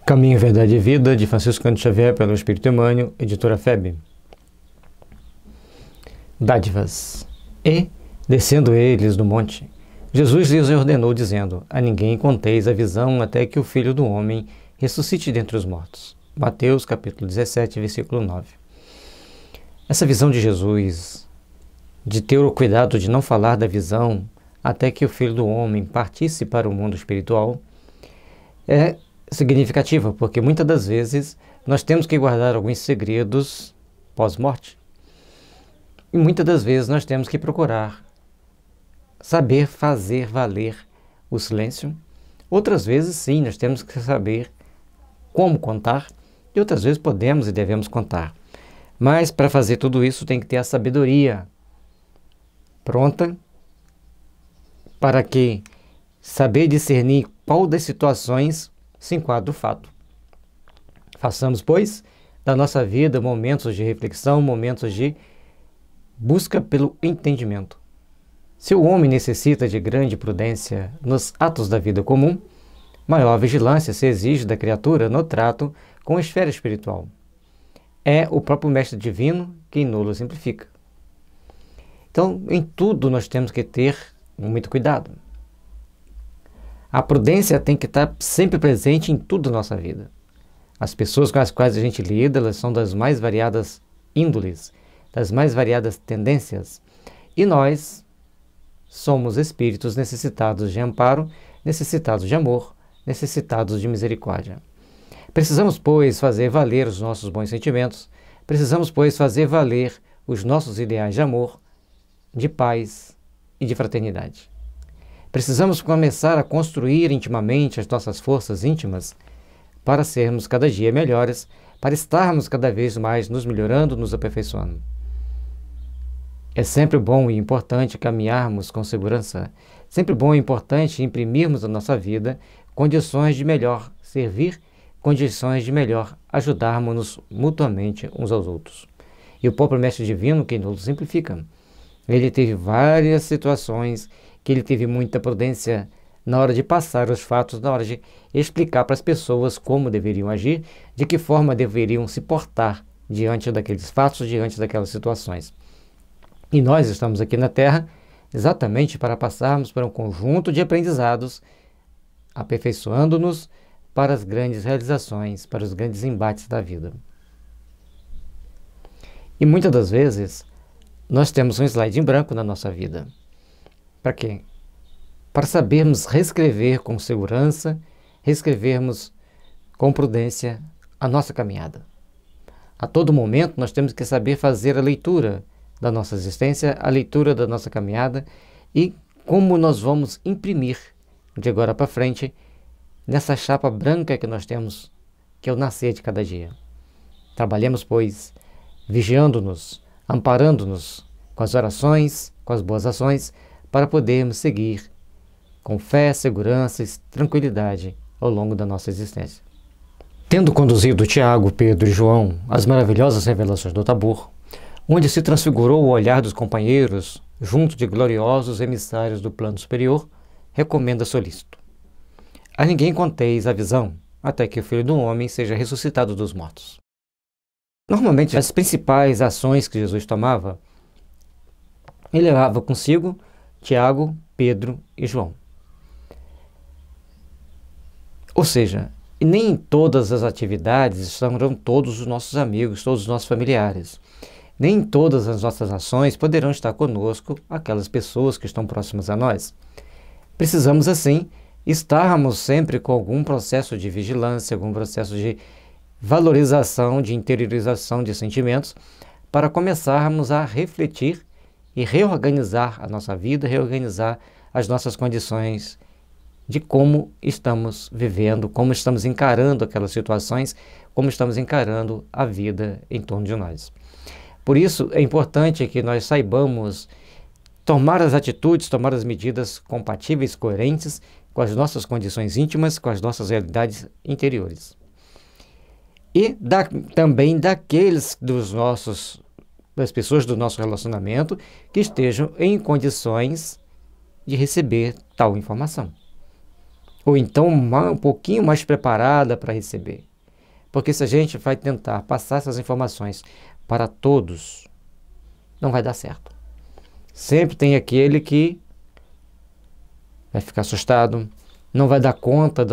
Caminho, Verdade e Vida, de Francisco Cândido Xavier, pelo Espírito Emmanuel, editora FEB. Dádivas. E, descendo eles do monte, Jesus lhes ordenou, dizendo: a ninguém conteis a visão até que o Filho do Homem ressuscite dentre os mortos. Mateus, capítulo 17, versículo 9. Essa visão de Jesus, de ter o cuidado de não falar da visão até que o Filho do Homem partisse para o mundo espiritual, é significativa, porque muitas das vezes nós temos que guardar alguns segredos pós-morte. E muitas das vezes nós temos que procurar saber fazer valer o silêncio. Outras vezes, sim, nós temos que saber como contar, e outras vezes podemos e devemos contar. Mas para fazer tudo isso tem que ter a sabedoria pronta para que saber discernir qual das situações se enquadra o fato. Façamos, pois, da nossa vida momentos de reflexão, momentos de busca pelo entendimento. Se o homem necessita de grande prudência nos atos da vida comum, maior vigilância se exige da criatura no trato com a esfera espiritual. É o próprio Mestre Divino quem nos simplifica. Então, em tudo nós temos que ter muito cuidado. A prudência tem que estar sempre presente em tudo na nossa vida. As pessoas com as quais a gente lida, elas são das mais variadas índoles, das mais variadas tendências. E nós somos espíritos necessitados de amparo, necessitados de amor, necessitados de misericórdia. Precisamos, pois, fazer valer os nossos bons sentimentos, precisamos, pois, fazer valer os nossos ideais de amor, de paz e de fraternidade. Precisamos começar a construir intimamente as nossas forças íntimas para sermos cada dia melhores, para estarmos cada vez mais nos melhorando, nos aperfeiçoando. É sempre bom e importante caminharmos com segurança, sempre bom e importante imprimirmos na nossa vida condições de melhor servir, condições de melhor ajudarmos-nos mutuamente uns aos outros. E o próprio Mestre Divino, que nos simplifica, ele teve várias situações que ele teve muita prudência na hora de passar os fatos, na hora de explicar para as pessoas como deveriam agir, de que forma deveriam se portar diante daqueles fatos, diante daquelas situações. E nós estamos aqui na Terra exatamente para passarmos por um conjunto de aprendizados, aperfeiçoando-nos para as grandes realizações, para os grandes embates da vida. E muitas das vezes nós temos um slide em branco na nossa vida. Para quê? Para sabermos reescrever com segurança, reescrevermos com prudência a nossa caminhada. A todo momento nós temos que saber fazer a leitura da nossa existência, a leitura da nossa caminhada e como nós vamos imprimir de agora para frente nessa chapa branca que nós temos, que é o nascer de cada dia. Trabalhemos, pois, vigiando-nos, amparando-nos com as orações, com as boas ações, para podermos seguir com fé, segurança e tranquilidade ao longo da nossa existência. Tendo conduzido Tiago, Pedro e João às maravilhosas revelações do Tabor, onde se transfigurou o olhar dos companheiros junto de gloriosos emissários do plano superior, recomenda solícito: a ninguém conteis a visão, até que o Filho do Homem seja ressuscitado dos mortos. Normalmente, as principais ações que Jesus tomava, ele levava consigo Tiago, Pedro e João. Ou seja, nem em todas as atividades estarão todos os nossos amigos, todos os nossos familiares. Nem em todas as nossas ações poderão estar conosco aquelas pessoas que estão próximas a nós. Precisamos, assim, estarmos sempre com algum processo de vigilância, algum processo de valorização, de interiorização de sentimentos, para começarmos a refletir e reorganizar a nossa vida, reorganizar as nossas condições de como estamos vivendo, como estamos encarando aquelas situações, como estamos encarando a vida em torno de nós. Por isso, é importante que nós saibamos tomar as atitudes, tomar as medidas compatíveis, coerentes com as nossas condições íntimas, com as nossas realidades interiores. E também daqueles das pessoas do nosso relacionamento que estejam em condições de receber tal informação. ou então um pouquinho mais preparada para receber. Porque se a gente vai tentar passar essas informações para todos, não vai dar certo. Sempre tem aquele que vai ficar assustado, não vai dar conta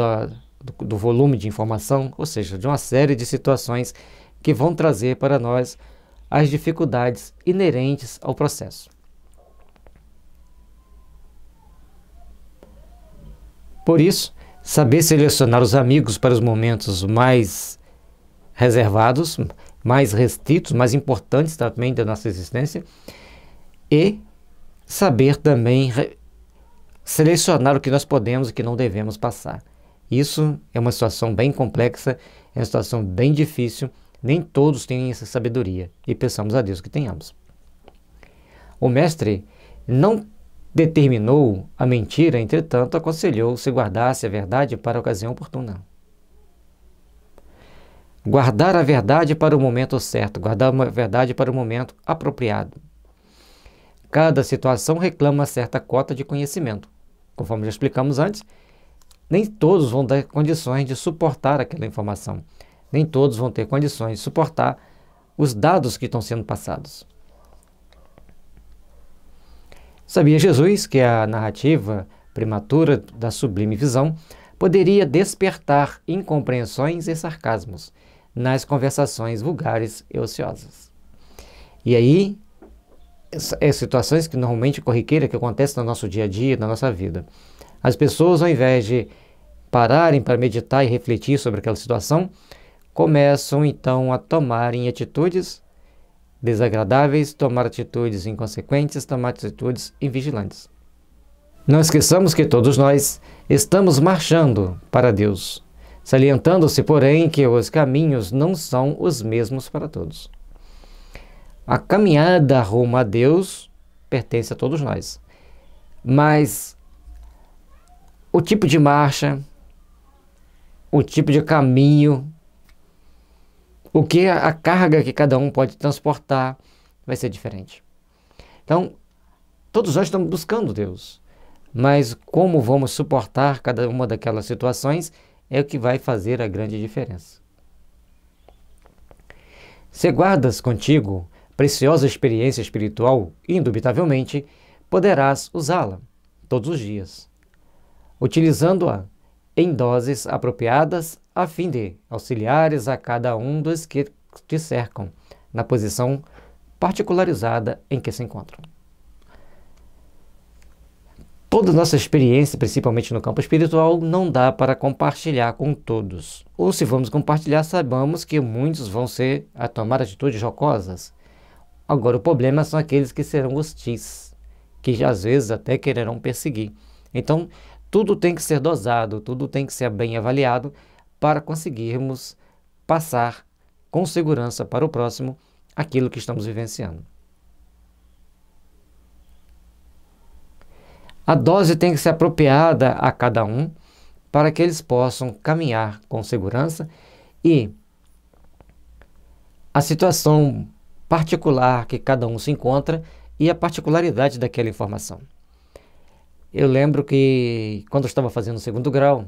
do volume de informação, ou seja, de uma série de situações que vão trazer para nós as dificuldades inerentes ao processo. Por isso, saber selecionar os amigos para os momentos mais reservados, mais restritos, mais importantes também da nossa existência, e saber também selecionar o que nós podemos e o que não devemos passar. Isso é uma situação bem complexa, é uma situação bem difícil, nem todos têm essa sabedoria, e peçamos a Deus que tenhamos. O mestre não determinou a mentira, entretanto, aconselhou se guardasse a verdade para a ocasião oportuna. Guardar a verdade para o momento certo, guardar a verdade para o momento apropriado. Cada situação reclama certa cota de conhecimento. Conforme já explicamos antes, nem todos vão ter condições de suportar aquela informação. Nem todos vão ter condições de suportar os dados que estão sendo passados. Sabia Jesus que a narrativa prematura da sublime visão poderia despertar incompreensões e sarcasmos nas conversações vulgares e ociosas. E aí, situações que normalmente corriqueira que acontecem no nosso dia a dia, na nossa vida. As pessoas, ao invés de pararem para meditar e refletir sobre aquela situação, começam então a tomarem atitudes desagradáveis, tomar atitudes inconsequentes, tomar atitudes invigilantes. Não esqueçamos que todos nós estamos marchando para Deus, salientando-se, porém, que os caminhos não são os mesmos para todos. A caminhada rumo a Deus pertence a todos nós, mas o tipo de marcha, o tipo de caminho, o que a carga que cada um pode transportar vai ser diferente. Então, todos nós estamos buscando Deus, mas como vamos suportar cada uma daquelas situações é o que vai fazer a grande diferença. Se guardas contigo preciosa experiência espiritual, indubitavelmente poderás usá-la todos os dias, utilizando-a em doses apropriadas a fim de auxiliares a cada um dos que te cercam na posição particularizada em que se encontram. Toda nossa experiência, principalmente no campo espiritual, não dá para compartilhar com todos. Ou se vamos compartilhar, saibamos que muitos vão a tomar atitudes jocosas. Agora, o problema são aqueles que serão hostis, que às vezes até quererão perseguir. Então, tudo tem que ser dosado, tudo tem que ser bem avaliado para conseguirmos passar com segurança para o próximo aquilo que estamos vivenciando. A dose tem que ser apropriada a cada um para que eles possam caminhar com segurança e a situação particular que cada um se encontra e a particularidade daquela informação. Eu lembro que quando eu estava fazendo o 2º grau,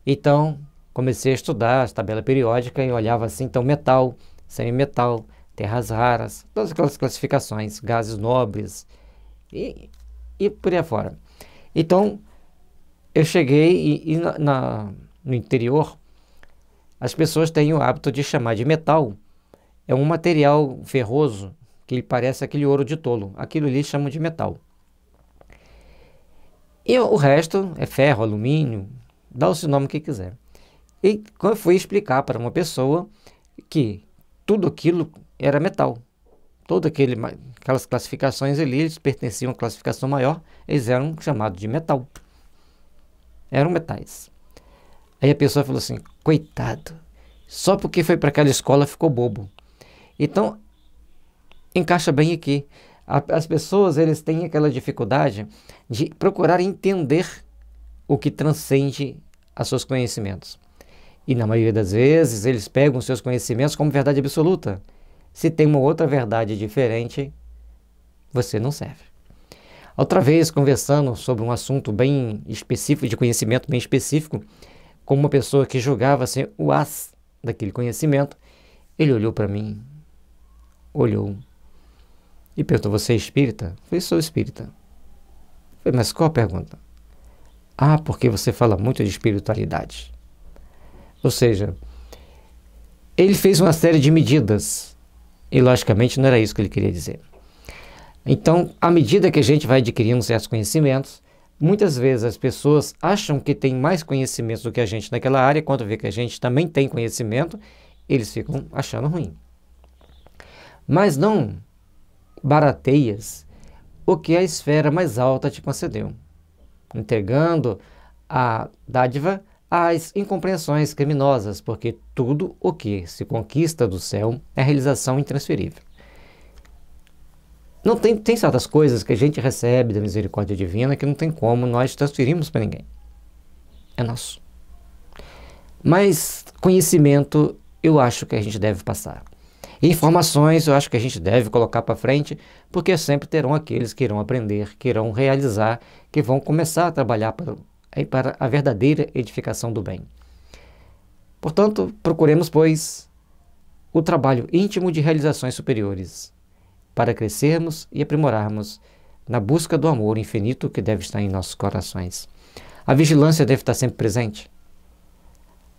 então comecei a estudar a tabela periódica e olhava assim, então metal, semimetal, terras raras, todas aquelas classificações, gases nobres e por aí afora. Então, eu cheguei e no interior, as pessoas têm o hábito de chamar de metal. É um material ferroso que parece aquele ouro de tolo. Aquilo ali chamam de metal. E o resto é ferro, alumínio, dá o nome que quiser. E quando eu fui explicar para uma pessoa que tudo aquilo era metal, todas aquelas classificações ali, eles pertenciam a uma classificação maior, eles eram chamados de metal. Eram metais. Aí a pessoa falou assim, coitado, só porque foi para aquela escola ficou bobo. Então, encaixa bem aqui. As pessoas, eles têm aquela dificuldade de procurar entender o que transcende a seus conhecimentos. E na maioria das vezes, eles pegam seus conhecimentos como verdade absoluta. Se tem uma outra verdade diferente, você não serve. Outra vez, conversando sobre um assunto bem específico, de conhecimento bem específico, com uma pessoa que julgava ser o as daquele conhecimento, ele olhou para mim, olhou e perguntou: você é espírita? Eu falei: sou espírita. Eu falei: mas qual a pergunta? Ah, porque você fala muito de espiritualidade. Ou seja, ele fez uma série de medidas e, logicamente, não era isso que ele queria dizer. Então, à medida que a gente vai adquirindo certos conhecimentos, muitas vezes as pessoas acham que têm mais conhecimento do que a gente naquela área, quando vê que a gente também tem conhecimento, eles ficam achando ruim. Mas não barateias o que a esfera mais alta te concedeu, entregando a dádiva às incompreensões criminosas, porque tudo o que se conquista do céu é realização intransferível. Não tem certas coisas que a gente recebe da misericórdia divina que não tem como nós transferirmos para ninguém. É nosso. Mas conhecimento eu acho que a gente deve passar. Informações eu acho que a gente deve colocar para frente, porque sempre terão aqueles que irão aprender, que irão realizar, que vão começar a trabalhar para a verdadeira edificação do bem. Portanto, procuremos, pois, o trabalho íntimo de realizações superiores, para crescermos e aprimorarmos na busca do amor infinito que deve estar em nossos corações. A vigilância deve estar sempre presente.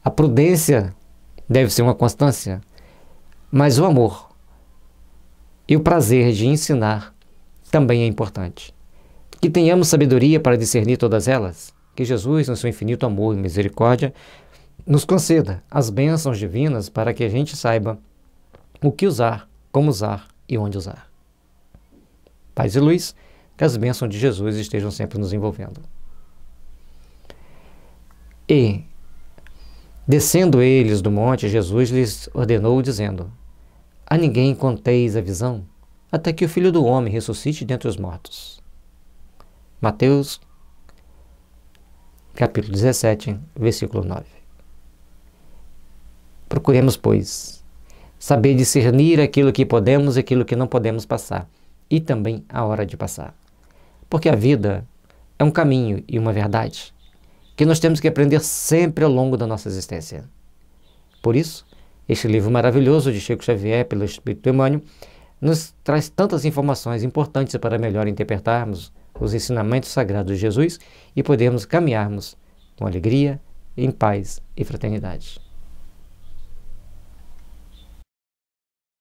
A prudência deve ser uma constância, mas o amor e o prazer de ensinar também é importante. Que tenhamos sabedoria para discernir todas elas, que Jesus, no seu infinito amor e misericórdia, nos conceda as bênçãos divinas para que a gente saiba o que usar, como usar e onde usar. Paz e luz, que as bênçãos de Jesus estejam sempre nos envolvendo. E, descendo eles do monte, Jesus lhes ordenou, dizendo: a ninguém conteis a visão, até que o Filho do Homem ressuscite dentre os mortos. Mateus, capítulo 17, versículo 9. Procuremos, pois, saber discernir aquilo que podemos e aquilo que não podemos passar, e também a hora de passar. Porque a vida é um caminho e uma verdade que nós temos que aprender sempre ao longo da nossa existência. Por isso, este livro maravilhoso de Chico Xavier, pelo Espírito Emmanuel, nos traz tantas informações importantes para melhor interpretarmos os ensinamentos sagrados de Jesus e podermos caminharmos com alegria, em paz e fraternidade.